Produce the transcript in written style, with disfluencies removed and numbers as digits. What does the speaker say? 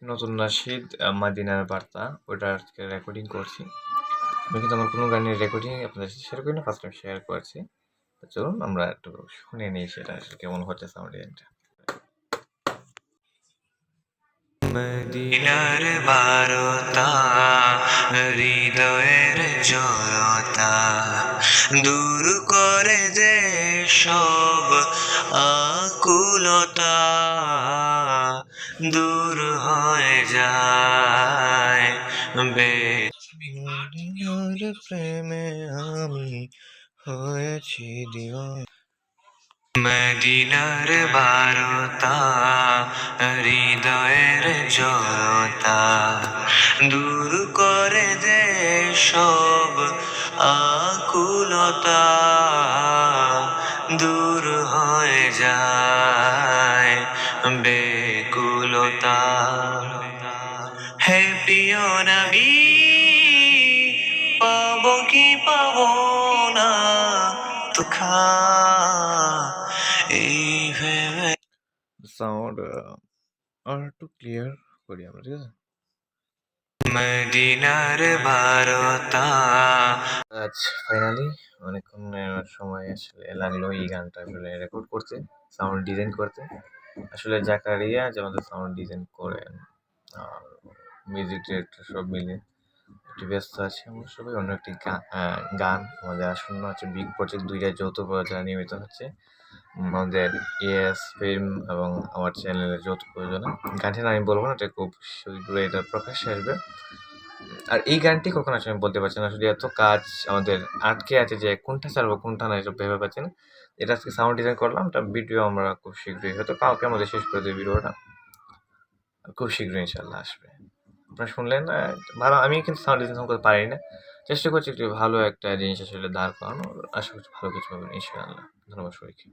নতুন নাশিদ মাদিনার বার্তা ওটা আজকে রেকর্ডিং করছি। আমি কিন্তু আমার কোনো গানের রেকর্ডিং আপনাদের সাথে শেয়ার করি না, ফার্স্ট টাইম শেয়ার করছি। তো চলুন আমরা একটু শুনে নিই সেটা আসলে কেমন হচ্ছে সাউন্ড ডিজাইনটা। মদিনার বারতা হৃদয়ের জড়তা দূর করে যে সব আকুলতা দূর হয়ে যায় মদিনার প্রেমে আমি হয়েছি দিওয়ানা। মদিনার বারতা হৃদয়ের জড়তা দূর করে দে সব আকুলতা দূর হয়ে যায় বেকুলতা। হে প্রিয় নবী পাবো কি পাবো না তুখা এই ভেবে সাউন্ড আর একটু ক্লিয়ার করি আমরা, ঠিক আছে। মদিনার বারতা আজ ফাইনালি অনেকক্ষণ সময় আসলে লাগলো এই গানটা আসলে রেকর্ড করতে, সাউন্ড ডিজাইন করতে। আসলে জাকারিয়া যে আমাদের সাউন্ড ডিজাইন করেন আর মিউজিক ডিরেক্টর সব মিলে একটু ব্যস্ত আছে। আমরা সবাই অন্য একটি গান আমাদের আসন্ন হচ্ছে বিগ প্রজেক্ট 2টা যৌথ প্রযোজনা নিয়মিত হচ্ছে আমাদের ইয়েস ফিল্ম এবং আমার চ্যানেলের যৌথ প্রযোজনা। গানটির আমি বলবো না, এটা খুব শীঘ্রই এটা প্রকাশ্যে আসবে। আর এই গানটি কখন আসলে আমি বলতে পারছি না, আসলে এত কাজ আমাদের আটকে আছে যে কোনটা ছাড়বো কোনটা না এসব ভেবে পাচ্ছি না। এটা আজকে সাউন্ড ডিজাইন করলাম, এটা ভিডিও আমরা খুব শীঘ্রই, হয়তো কালকে আমাদের শেষ করে দেবো ভিডিওটা, খুব শীঘ্রই ইনশাল্লাহ আসবে। আপনারা শুনলেন ভালো। আমি কিন্তু সাউন্ড ডিজাইন করতে পারি না, চেষ্টা করছি একটু ভালো একটা জিনিস আসলে দাঁড় করানো, আশা করছি ভালো কিছু পাবেন ইনশাআল্লাহ। ধন্যবাদ সবাইকে।